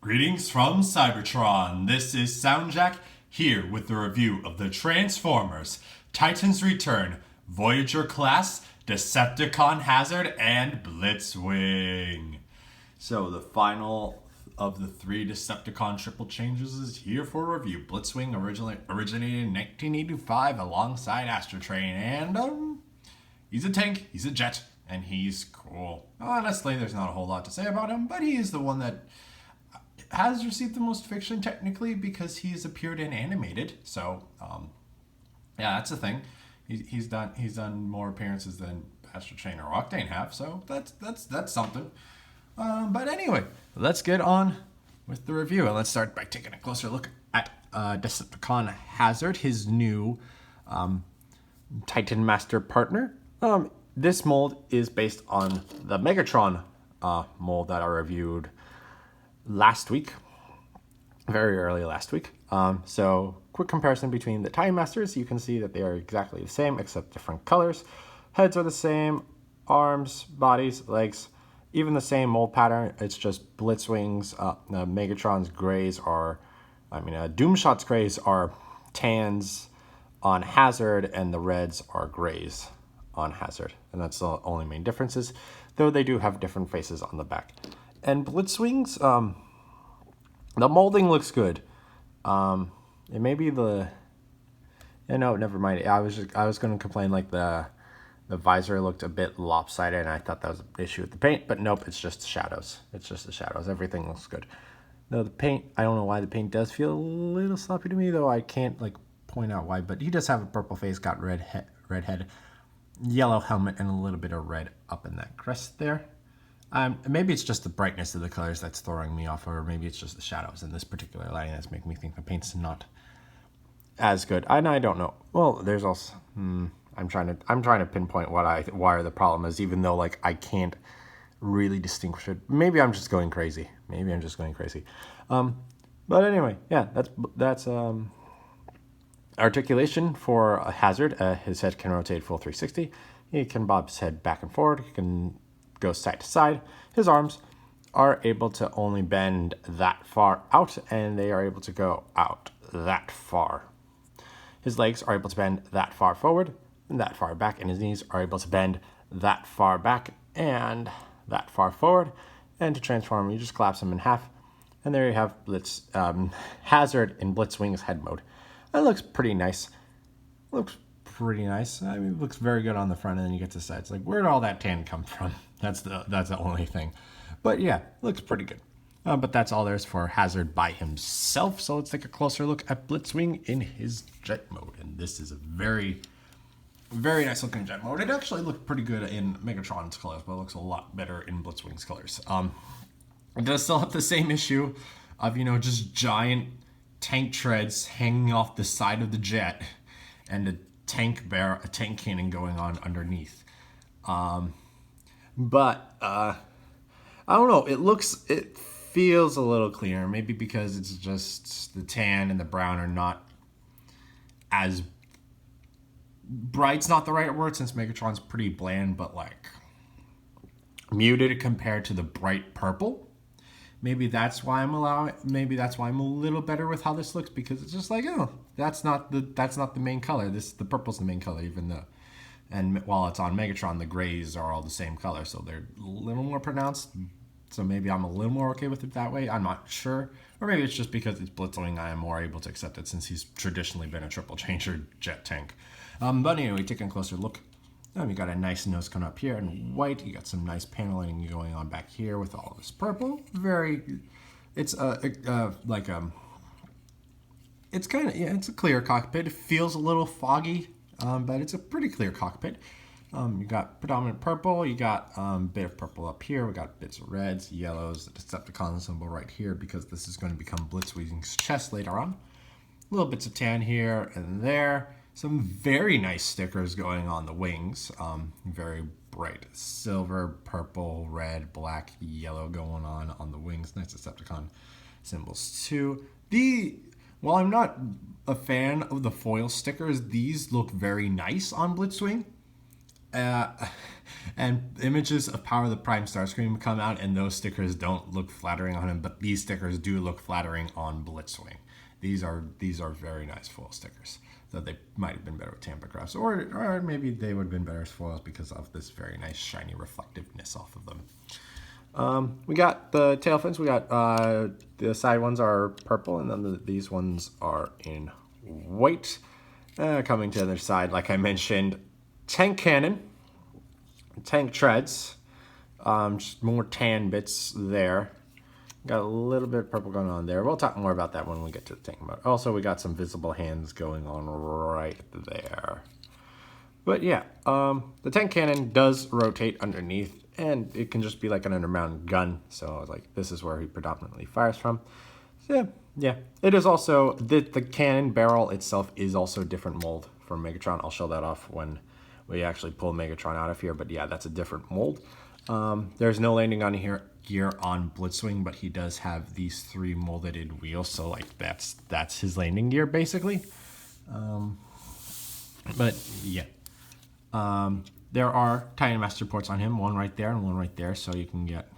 Greetings from Cybertron. This is SoundJack here with the review of the Transformers, Titans Return, Voyager class, Decepticon Hazard, and Blitzwing. So the final of the three Decepticon triple changes is here for review. Blitzwing originated in 1985 alongside Astrotrain, and he's a tank, he's a jet, and he's cool. Honestly, there's not a whole lot to say about him, but he is the one that has received the most fiction technically because he's appeared in animated. So yeah, that's the thing. He's done more appearances than Astrotrain or Octane have. So that's something. But anyway, let's get on with the review, and let's start by taking a closer look at Decepticon Hazard, his new Titan Master partner. This mold is based on the Megatron mold that I reviewed last week, very early last week. So quick comparison between the Time Masters. You can see that they are exactly the same except different colors. Heads are the same, arms, bodies, legs, even the same mold pattern. It's just Blitzwing's, Megatron's grays are, Doomshot's grays are tans on Hazard, and the reds are grays on Hazard. And that's the only main differences, though they do have different faces on the back. And Blitzwing's, the molding looks good. It may be the, no, never mind. I was going to complain like the visor looked a bit lopsided, and I thought that was an issue with the paint, but nope, it's just the shadows. It's just the shadows. Everything looks good. Though the paint, I don't know why the paint does feel a little sloppy to me, though I can't like point out why, but he does have a purple face, got red head, yellow helmet, and a little bit of red up in that crest there. Maybe it's just the brightness of the colors that's throwing me off, or maybe it's just the shadows in this particular lighting that's making me think the paint's not as good. I don't know. Well, there's also I'm trying to pinpoint why the problem is, even though like I can't really distinguish it. Maybe I'm just going crazy. But anyway, yeah, that's articulation for a Hazard. His head can rotate full 360. He can bob his head back and forward. He can go side to side. His arms are able to only bend that far out, and they are able to go out that far. His legs are able to bend that far forward and that far back, and his knees are able to bend that far back and that far forward. And to transform, you just collapse him in half, and there you have Hazard in Blitzwing's head mode. That looks pretty nice. I mean, it looks very good on the front, and then you get to the sides. Like, where did all that tan come from? That's the only thing. But yeah, looks pretty good. But that's all there's for Hazard by himself. So let's take a closer look at Blitzwing in his jet mode. And this is a very, very nice looking jet mode. It actually looked pretty good in Megatron's colors, but it looks a lot better in Blitzwing's colors. It does still have the same issue of, just giant tank treads hanging off the side of the jet, and a tank cannon going on underneath. But I don't know. It feels a little cleaner. Maybe because it's just the tan and the brown are not as bright's not the right word, since Megatron's pretty bland, but like muted compared to the bright purple. Maybe that's why I'm a little better with how this looks, because it's just like, oh, that's not the main color. The purple's the main color, even though, and while it's on Megatron, the grays are all the same color, so they're a little more pronounced. So maybe I'm a little more okay with it that way. I'm not sure, or maybe it's just because it's Blitzwing, I am more able to accept it, since he's traditionally been a triple changer jet tank. But anyway, taking a closer look. You got a nice nose coming up here in white. You got some nice paneling going on back here with all this purple. It's it's a clear cockpit. It feels a little foggy, but it's a pretty clear cockpit. You got predominant purple. You got a bit of purple up here. We got bits of reds, yellows, the Decepticon symbol right here, because this is going to become Blitzwing's chest later on. Little bits of tan here and there. Some very nice stickers going on the wings. Very bright silver, purple, red, black, yellow going on the wings. Nice Decepticon symbols too. While I'm not a fan of the foil stickers, these look very nice on Blitzwing. And images of Power of the Prime Starscream come out, and those stickers don't look flattering on him, but these stickers do look flattering on Blitzwing. These are very nice foil stickers. So they might have been better with Tampa Crafts, or maybe they would have been better as foils because of this very nice shiny reflectiveness off of them. We got the tail fins. We got the side ones are purple, and then these ones are in white. Coming to the other side, like I mentioned, tank cannon, tank treads, just more tan bits there. Got a little bit of purple going on there. We'll talk more about that when we get to the tank mode. Also, we got some visible hands going on right there. But yeah, the tank cannon does rotate underneath, and it can just be like an undermounted gun. So like this is where he predominantly fires from. So yeah. It is also, the cannon barrel itself is also a different mold from Megatron. I'll show that off when we actually pull Megatron out of here. But yeah, that's a different mold. There's no landing on gear on Blitzwing, but he does have these 3 molded wheels. So like that's his landing gear basically. But yeah. There are Tiny Master ports on him, one right there and one right there, so you can get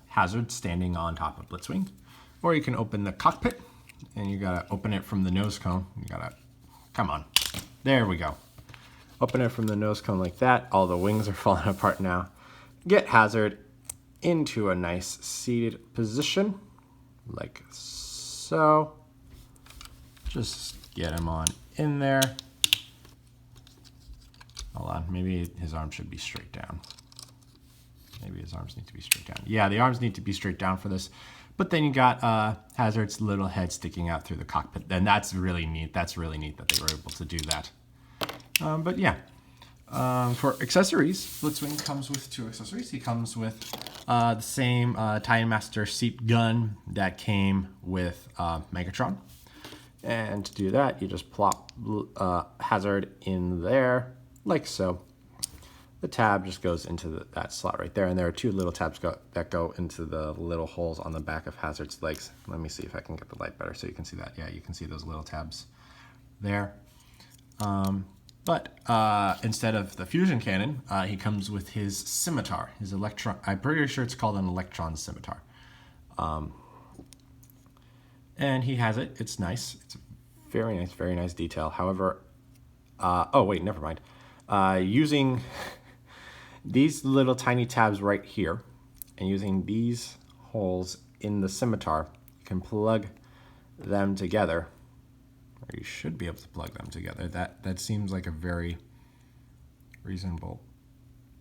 Hazard standing on top of Blitzwing. Or you can open the cockpit, and you gotta open it from the nose cone. You gotta, come on, there we go. Open it from the nose cone like that. All the wings are falling apart now. Get Hazard into a nice seated position, like so. Just get him on in there. Hold on, maybe his arms should be straight down. Maybe his arms need to be straight down. Yeah, the arms need to be straight down for this. But then you got Hazard's little head sticking out through the cockpit. And that's really neat. That's really neat that they were able to do that. But yeah, for accessories, Blitzwing comes with 2 accessories. He comes with the same Time Master seat gun that came with Megatron. And to do that, you just plop Hazard in there, like so. The tab just goes into that slot right there, and there are 2 little tabs that go into the little holes on the back of Hazard's legs. Let me see if I can get the light better so you can see that. Yeah, you can see those little tabs there. But instead of the fusion cannon, he comes with his Scimitar, his Electron. I'm pretty sure it's called an Electron Scimitar. And he has it. It's nice. It's a very nice detail. However, oh wait, never mind. Using these little tiny tabs right here and using these holes in the Scimitar, you can plug them together, or you should be able to plug them together. That seems like a very reasonable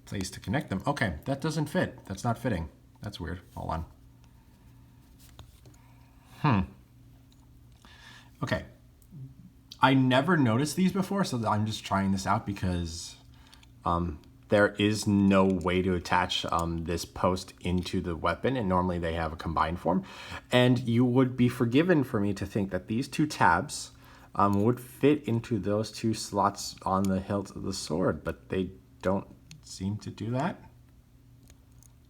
place to connect them. Okay, that doesn't fit. That's not fitting. That's weird. Hold on. Okay. I never noticed these before, so I'm just trying this out because there is no way to attach this post into the weapon, and normally they have a combined form. And you would be forgiven for me to think that these 2 tabs would fit into those 2 slots on the hilt of the sword, but they don't seem to do that.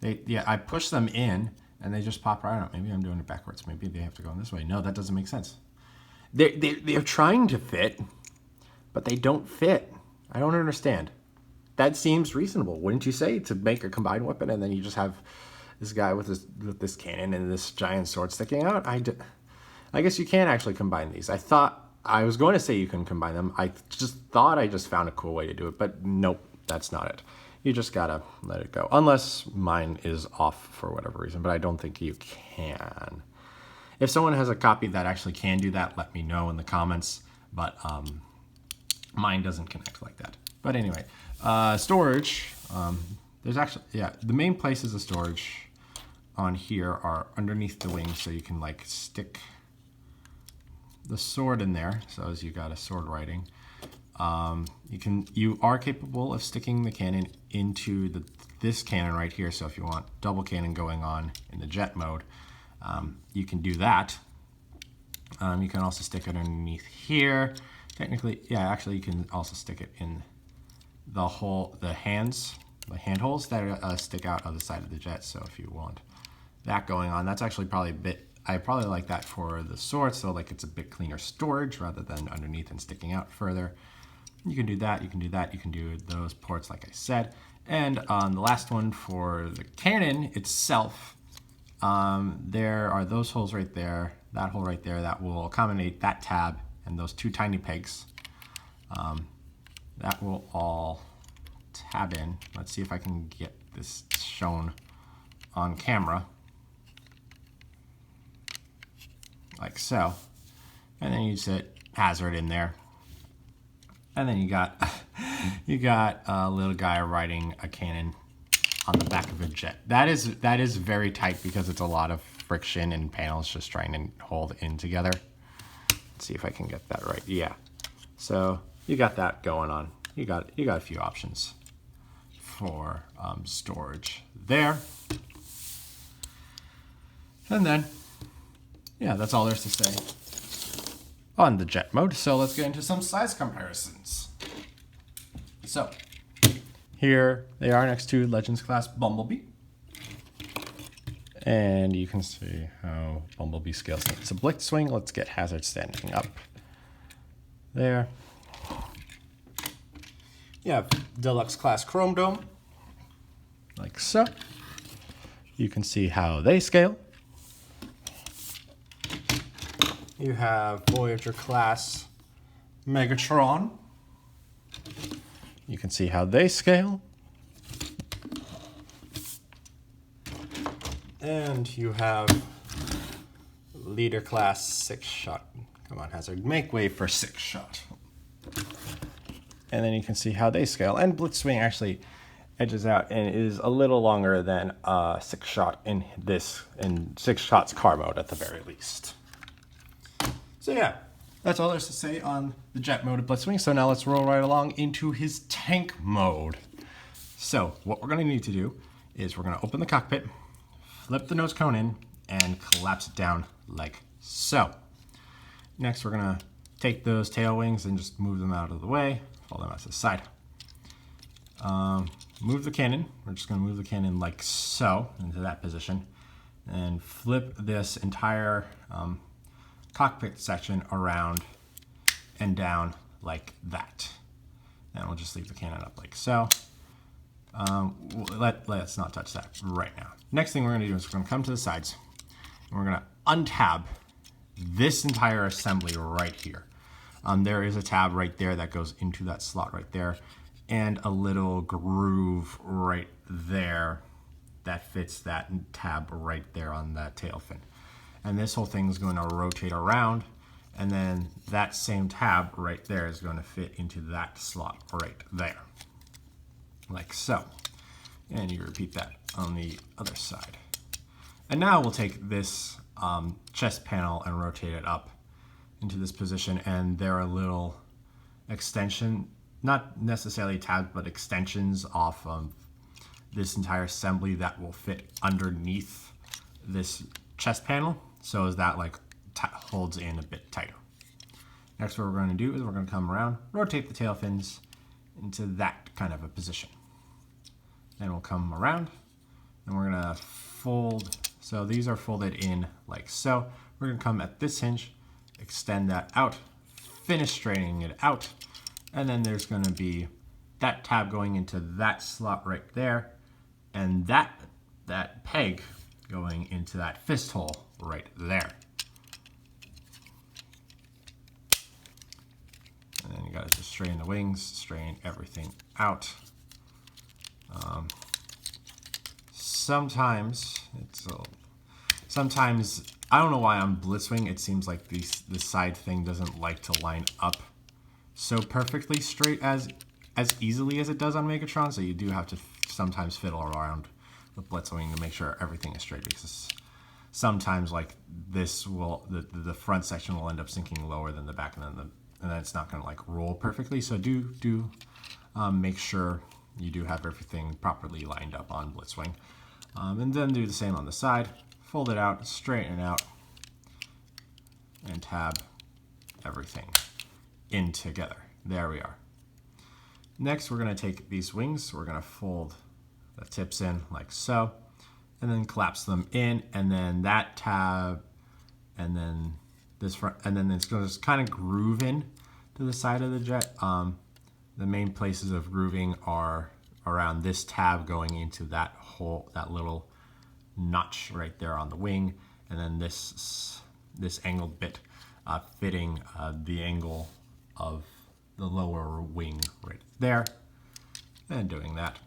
Yeah, I push them in, and they just pop right out. Maybe I'm doing it backwards. Maybe they have to go in this way. No, that doesn't make sense. They're trying to fit, but they don't fit. I don't understand. That seems reasonable, wouldn't you say, to make a combined weapon and then you just have this guy with this cannon and this giant sword sticking out? I guess you can actually combine these. I was going to say you can combine them. I just thought I just found a cool way to do it, but nope, that's not it. You just gotta let it go, unless mine is off for whatever reason, but I don't think you can. If someone has a copy that actually can do that, let me know in the comments, but mine doesn't connect like that. But anyway, storage, there's actually, yeah, the main places of storage on here are underneath the wings, so you can like stick the sword in there. So as you got a sword writing, you are capable of sticking the cannon into this cannon right here. So if you want double cannon going on in the jet mode, you can do that. You can also stick it underneath here. Technically, yeah, actually you can also stick it in the handholds that stick out of the side of the jet. So if you want that going on, that's actually probably a bit, I probably like that for the sword, so like it's a bit cleaner storage rather than underneath and sticking out further. You can do that, you can do that, you can do those ports like I said. And on the last one for the cannon itself, there are those holes right there, that hole right there that will accommodate that tab and those two tiny pegs. That will all tab in. Let's see if I can get this shown on camera. Like so. And then you set hazard in there. And then you got a little guy riding a cannon on the back of a jet. That is very tight because it's a lot of friction and panels just trying to hold in together. Let's see if I can get that right. Yeah. So you got that going on. You got a few options for storage there. And then, yeah, that's all there's to say on the jet mode. So let's get into some size comparisons. So here they are next to Legends class Bumblebee. And you can see how Bumblebee scales into Blitzwing. Let's get Hazard standing up there. You have Deluxe class Chrome Dome, like so. You can see how they scale. You have Voyager class Megatron. You can see how they scale. And you have Leader class 6-shot. Come on, Hazard, make way for 6-shot. And then you can see how they scale. And Blitzwing actually edges out and is a little longer than 6-shot in 6-shot's car mode at the very least. So yeah, that's all there's to say on the jet mode of Blitzwing. So now let's roll right along into his tank mode. So what we're gonna need to do is we're gonna open the cockpit, flip the nose cone in, and collapse it down like so. Next, we're gonna take those tail wings and just move them out of the way, fold them out to the side. Move the cannon. We're just gonna move the cannon like so into that position, and flip this entire cockpit section around and down like that. And we'll just leave the cannon up like so. Let's not touch that right now. Next thing we're gonna do is we're gonna come to the sides and we're gonna untab this entire assembly right here. There is a tab right there that goes into that slot right there, and a little groove right there that fits that tab right there on that tail fin. And this whole thing is going to rotate around, and then that same tab right there is going to fit into that slot right there, like so. And you repeat that on the other side. And now we'll take this chest panel and rotate it up into this position, and there are little extension, not necessarily tabs, but extensions off of this entire assembly that will fit underneath this chest panel, so as that like holds in a bit tighter. Next, what we're going to do is we're going to come around, rotate the tail fins into that kind of a position. Then we'll come around and we're going to fold. So these are folded in like so. We're going to come at this hinge, extend that out, finish straightening it out, and then there's going to be that tab going into that slot right there, and that peg going into that fist hole right there. And then you got to just straighten the wings, straighten everything out. Sometimes I don't know why on Blitzwing it seems like this side thing doesn't like to line up so perfectly straight as easily as it does on Megatron, so you do have to sometimes fiddle around with Blitzwing to make sure everything is straight, because sometimes like this will the front section will end up sinking lower than the back, and then it's not going to like roll perfectly. So do make sure you do have everything properly lined up on Blitzwing, and then do the same on the side. Fold it out, straighten it out, and tab everything in together. There we are. Next, we're going to take these wings, we're going to fold the tips in like so, and then collapse them in, and then that tab, and then this front, and then it's going to just kind of groove in to the side of the jet. The main places of grooving are around this tab going into that hole, that little notch right there on the wing, and then this angled bit fitting the angle of the lower wing right there, and doing that.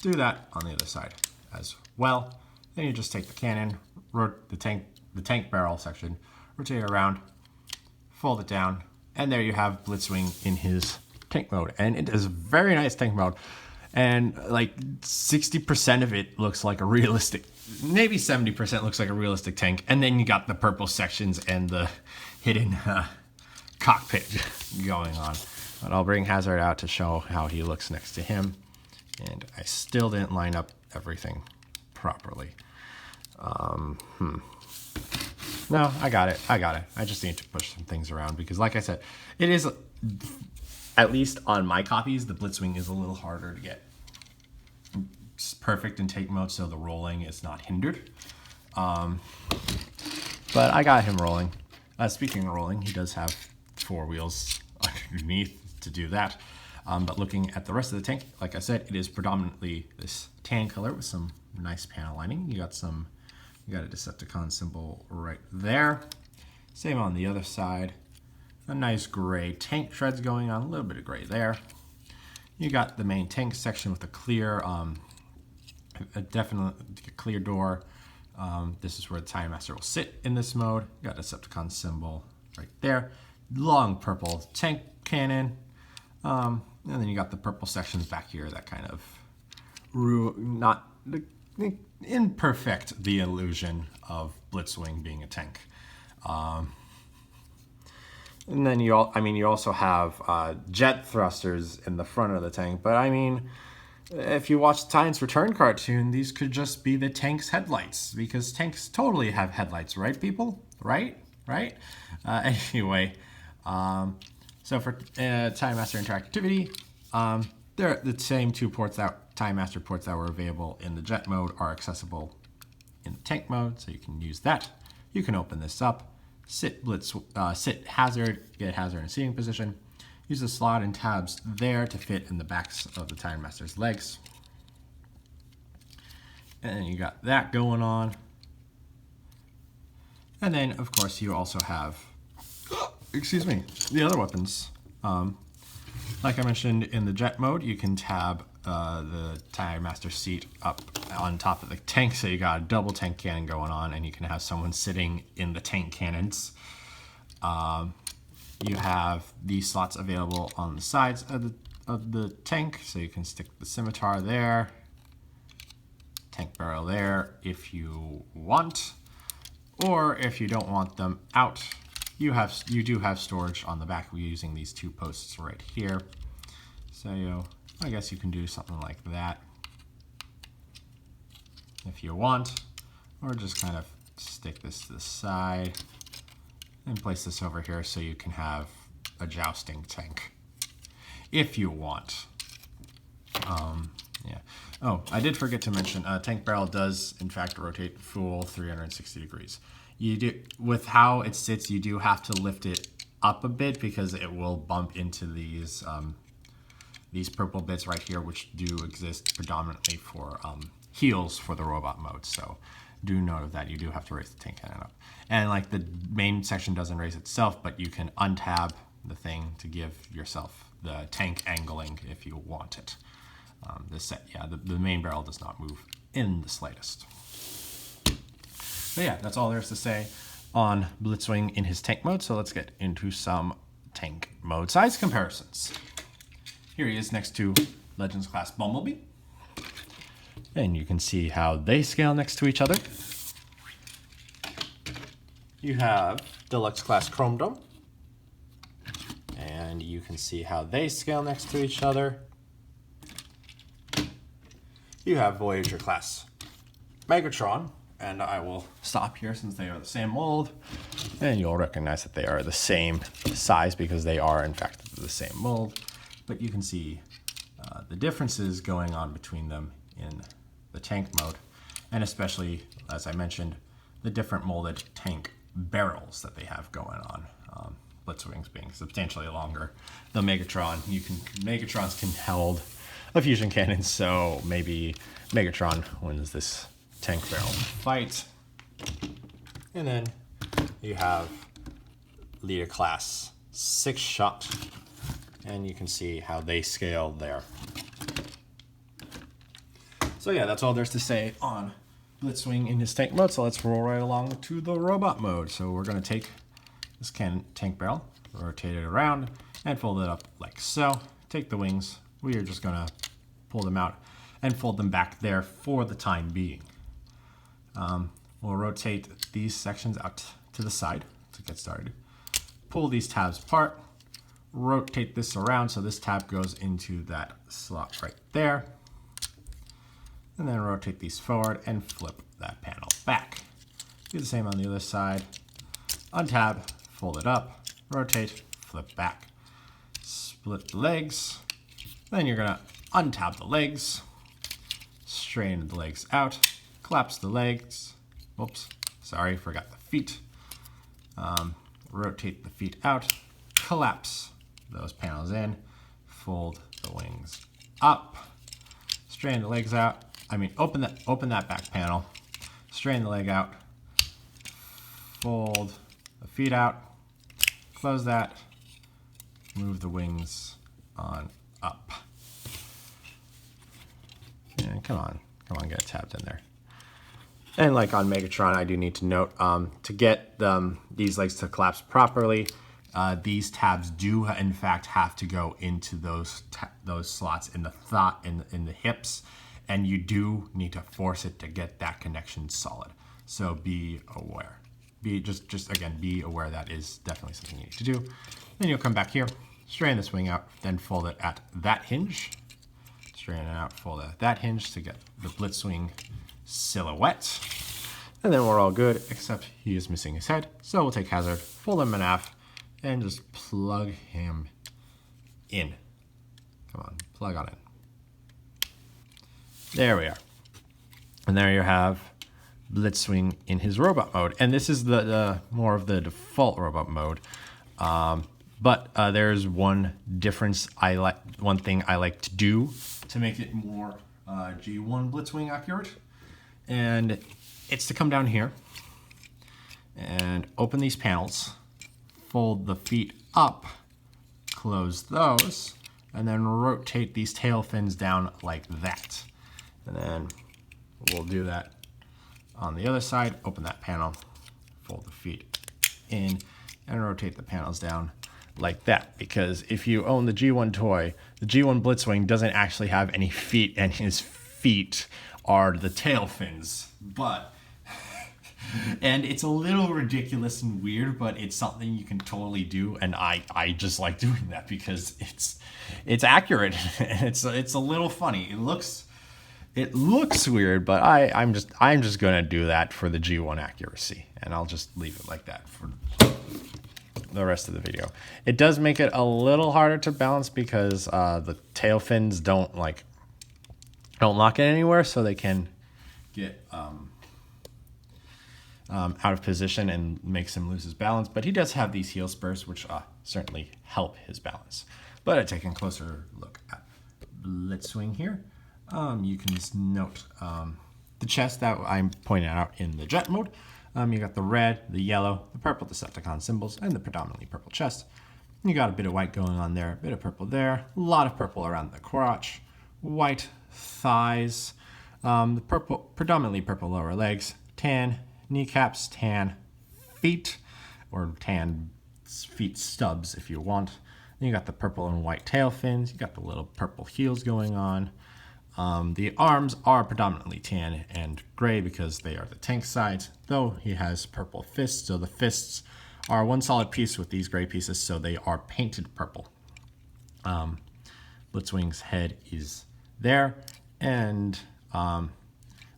Do that on the other side as well. Then you just take the cannon, the tank barrel section, rotate it around, fold it down, and there you have Blitzwing in his tank mode. And it is a very nice tank mode. And like 60% of it looks like a realistic, maybe 70% looks like a realistic tank. And then you got the purple sections and the hidden cockpit going on. But I'll bring Hazard out to show how he looks next to him. And I still didn't line up everything properly. No, I got it. I just need to push some things around because, like I said, it is, at least on my copies, the Blitzwing is a little harder to get perfect in tank mode, so the rolling is not hindered. But I got him rolling. Speaking of rolling, he does have 4 wheels underneath to do that. But looking at the rest of the tank, like I said, it is predominantly this tan color with some nice panel lining. You got a Decepticon symbol right there. Same on the other side. A nice gray tank treads going on, a little bit of gray there. You got the main tank section with a clear, definitely clear door. This is where the Time Master will sit in this mode. You got a Decepticon symbol right there. Long purple tank cannon. And then you got the purple sections back here that kind of imperfect the illusion of Blitzwing being a tank. And then you also have jet thrusters in the front of the tank. But I mean, if you watch the Titan's Return cartoon, these could just be the tank's headlights, because tanks totally have headlights, right, people? Right? Anyway, so for Time Master interactivity, they're the same 2 ports that Time Master ports that were available in the jet mode are accessible in the tank mode, so you can use that. You can open this up, sit Hazard, get Hazard in a seating position, use the slot and tabs there to fit in the backs of the Time Master's legs. And then you got that going on. And then, of course, you also have, excuse me, the other weapons. Like I mentioned, in the jet mode, you can tab the Time Master seat up on top of the tank, so you got a double tank cannon going on, and you can have someone sitting in the tank cannons. You have these slots available on the sides of the tank, so you can stick the Scimitar there, tank barrel there if you want, or if you don't want them out, you do have storage on the back using these 2 posts right here. So I guess you can do something like that if you want, or just kind of stick this to the side and place this over here so you can have a jousting tank if you want. Yeah. Oh, I did forget to mention, tank barrel does in fact rotate full 360 degrees. You do, with how it sits, you do have to lift it up a bit because it will bump into these purple bits right here, which do exist predominantly for heels for the robot mode. So do note of that. You do have to raise the tank cannon up. And like the main section doesn't raise itself, but you can untab the thing to give yourself the tank angling if you want it. The main barrel does not move in the slightest. But yeah, that's all there is to say on Blitzwing in his tank mode. So let's get into some tank mode size comparisons. Here he is next to Legends Class Bumblebee. And you can see how they scale next to each other. You have Deluxe Class Chrome Dome. And you can see how they scale next to each other. You have Voyager Class Megatron. And I will stop here since they are the same mold. And you'll recognize that they are the same size because they are, in fact, the same mold. But you can see the differences going on between them in the tank mode. And especially, as I mentioned, the different molded tank barrels that they have going on. Blitzwings being substantially longer. The Megatron, Megatrons can hold a fusion cannon, so maybe Megatron wins this tank barrel fight. And then you have Leader Class 6-shot, and you can see how they scale there. So yeah, that's all there's to say on Blitzwing in his tank mode. So let's roll right along to the robot mode. So we're going to take this tank barrel, rotate it around, and fold it up like so. Take the wings. We are just going to pull them out and fold them back there for the time being. We'll rotate these sections out to the side to get started. Pull these tabs apart. Rotate this around so this tab goes into that slot right there. And then rotate these forward and flip that panel back. Do the same on the other side. Untab, fold it up, rotate, flip back. Split the legs. Then you're gonna untab the legs, straighten the legs out, collapse the legs. Oops, sorry, forgot the feet. Rotate the feet out, collapse those panels in, fold the wings up, straighten the legs out. Open that back panel, straighten the leg out, fold the feet out, close that, move the wings on up. And come on, get it tabbed in there. And like on Megatron, I do need to note, to get these legs to collapse properly, these tabs do in fact have to go into those slots in the hips, and you do need to force it to get that connection solid. So be aware. Be aware that is definitely something you need to do. Then you'll come back here, straighten this wing out, then fold it at that hinge. Straighten it out, fold it at that hinge to get the Blitzwing silhouette. And then we're all good, except he is missing his head. So we'll take Hazard, fold him in half, and just plug him in. Come on, plug on in. There we are. And there you have Blitzwing in his robot mode. And this is the more of the default robot mode. But there's one difference one thing I like to do to make it more G1 Blitzwing accurate. And it's to come down here and open these panels, fold the feet up, close those, and then rotate these tail fins down like that. And then we'll do that on the other side. Open that panel, fold the feet in, and rotate the panels down like that. Because if you own the G1 toy, the G1 Blitzwing doesn't actually have any feet, and his feet are the tail fins. And it's a little ridiculous and weird, but it's something you can totally do, and I just like doing that because it's accurate. It's a little funny. It looks weird, but I'm just gonna do that for the G1 accuracy, and I'll just leave it like that for the rest of the video. It does make it a little harder to balance because the tail fins don't lock it anywhere, so they can get out of position and makes him lose his balance. But he does have these heel spurs, which certainly help his balance. But taking a closer look at Blitzwing here, you can note the chest that I'm pointing out in the jet mode. You got the red, the yellow, the purple Decepticon symbols, and the predominantly purple chest. You got a bit of white going on there, a bit of purple there, a lot of purple around the crotch, white thighs, the predominantly purple lower legs, tan kneecaps, tan feet, or tan feet stubs if you want. Then you got the purple and white tail fins. You got the little purple heels going on. The arms are predominantly tan and gray because they are the tank sides, though he has purple fists, so the fists are one solid piece with these gray pieces, so they are painted purple. Blitzwing's head is there, and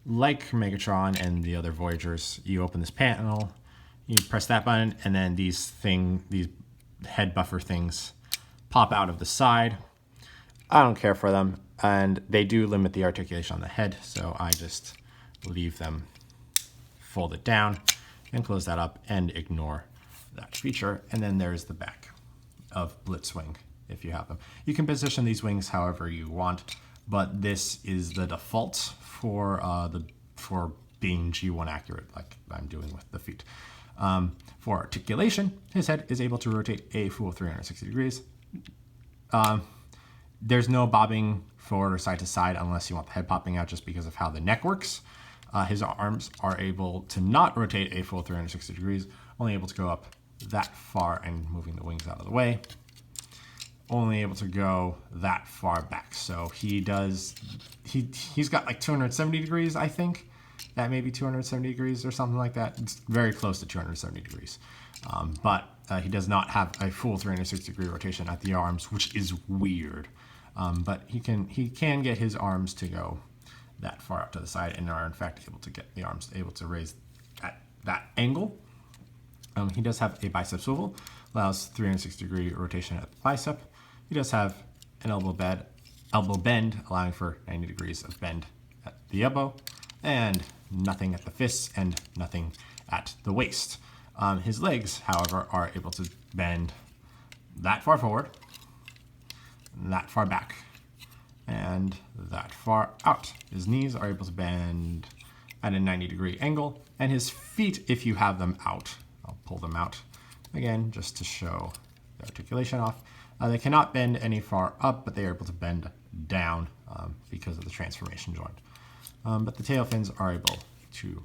like Megatron and the other Voyagers, you open this panel, you press that button, and then these head buffer things pop out of the side. I don't care for them, and they do limit the articulation on the head, so I just leave them folded down and close that up and ignore that feature. And then there's the back. of Blitzwing if you have them. You can position these wings however you want, but this is the default for being G1 accurate, like I'm doing with the feet. For articulation, his head is able to rotate a full 360 degrees. There's no bobbing forward or side to side unless you want the head popping out, just because of how the neck works. His arms are able to not rotate a full 360 degrees, only able to go up that far and moving the wings out of the way. Only able to go that far back. So he's got like 270 degrees, I think. That may be 270 degrees or something like that. It's very close to 270 degrees. But he does not have a full 360 degree rotation at the arms, which is weird. But he can get his arms to go that far up to the side, and are in fact able to get the arms able to raise at that angle. He does have a bicep swivel, allows 360 degree rotation at the bicep. He does have an elbow bend, allowing for 90 degrees of bend at the elbow, and nothing at the fists and nothing at the waist. His legs, however, are able to bend that far forward, that far back, and that far out. His knees are able to bend at a 90-degree angle, and his feet, if you have them out, I'll pull them out again just to show the articulation off. They cannot bend any far up, but they are able to bend down because of the transformation joint. But the tail fins are able to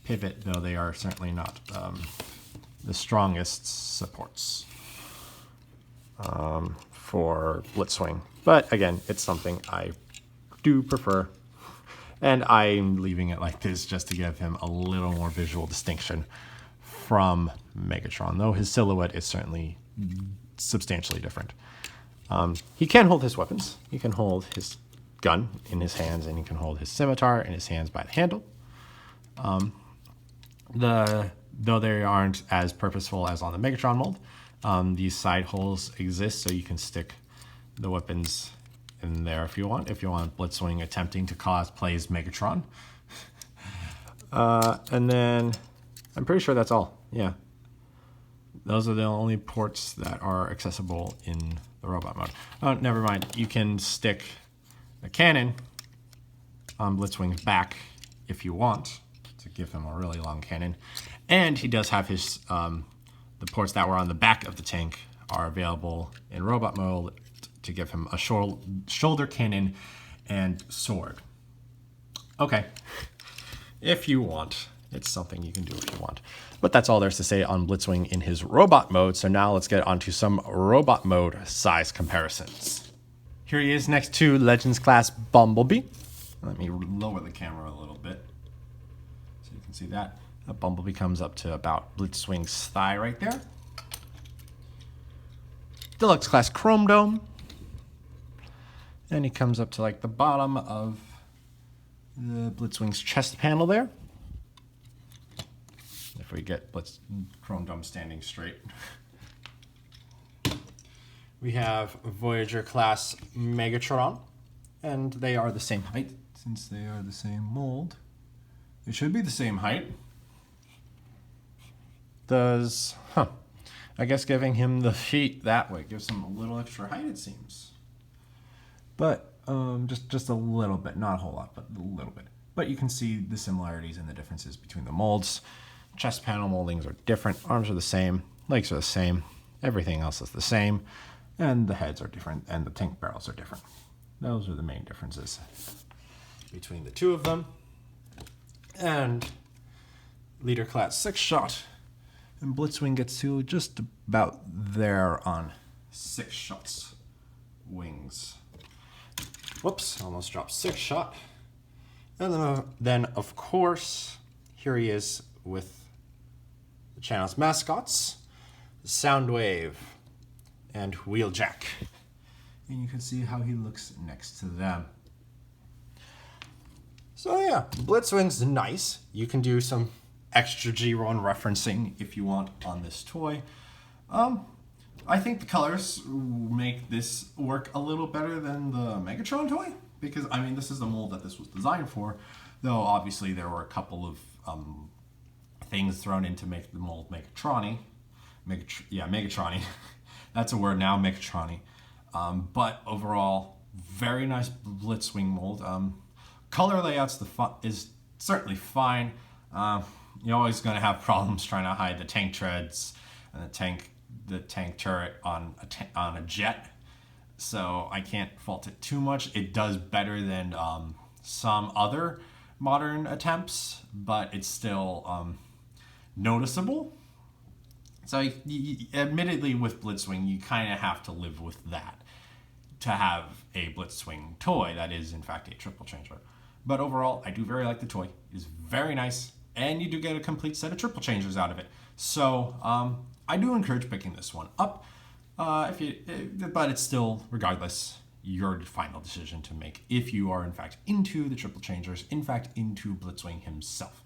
pivot, though they are certainly not the strongest supports for Blitzwing. But again, it's something I do prefer, and I'm leaving it like this just to give him a little more visual distinction from Megatron, though his silhouette is certainly substantially different. He can hold his weapons. He can hold his gun in his hands, and he can hold his scimitar in his hands by the handle. Though they aren't as purposeful as on the Megatron mold, these side holes exist, so you can stick the weapons in there if you want. If you want Blitzwing attempting to cosplay as Megatron. And then I'm pretty sure that's all. Yeah. Those are the only ports that are accessible in the robot mode. Oh, never mind. You can stick the cannon on Blitzwing's back if you want to give him a really long cannon. And he does have his, the ports that were on the back of the tank are available in robot mode to give him a shoulder cannon and sword. Okay, if you want. It's something you can do if you want. But that's all there's to say on Blitzwing in his robot mode. So now let's get onto some robot mode size comparisons. Here he is next to Legends class Bumblebee. Let me lower the camera a little bit so you can see that. Bumblebee comes up to about Blitzwing's thigh right there. Deluxe class Chrome Dome. And he comes up to like the bottom of the Blitzwing's chest panel there. If we get Chrome Dome standing straight. We have Voyager class Megatron, and they are the same height. Since they are the same mold, it should be the same height. I guess giving him the feet that way gives him a little extra height, it seems. But just a little bit, not a whole lot, but a little bit. But you can see the similarities and the differences between the molds. Chest panel moldings are different, arms are the same, legs are the same, everything else is the same, and the heads are different, and the tank barrels are different. Those are the main differences between the two of them. And leader class 6-shot, and Blitzwing gets to just about there on 6-shots wings. Whoops, almost dropped 6-shot. And then of course, here he is with the channel's mascots, Soundwave and Wheeljack. And you can see how he looks next to them. So yeah, Blitzwing's nice. You can do some extra G1 referencing if you want on this toy. I think the colors make this work a little better than the Megatron toy, because I mean this is the mold that this was designed for, though obviously there were a couple of things thrown in to make the mold Megatron-y. Megatron-y. That's a word now, Megatron-y. But overall, very nice Blitzwing mold. Color layouts is certainly fine. You're always going to have problems trying to hide the tank treads and the tank turret on a jet. So I can't fault it too much. It does better than some other modern attempts, but it's still noticeable. So admittedly, with Blitzwing, you kind of have to live with that to have a Blitzwing toy that is in fact a triple changer. But overall, I do very like the toy. It is very nice, and you do get a complete set of triple changers out of it. So I do encourage picking this one up. But it's still, regardless, your final decision to make if you are in fact into the triple changers, in fact into Blitzwing himself.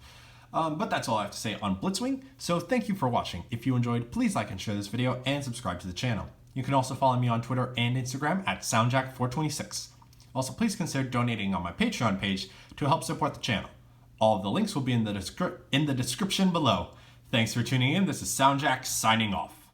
But that's all I have to say on Blitzwing. So thank you for watching. If you enjoyed, please like and share this video and subscribe to the channel. You can also follow me on Twitter and Instagram at SoundJack426. Also, please consider donating on my Patreon page to help support the channel. All of the links will be in the description below. Thanks for tuning in. This is SoundJack signing off.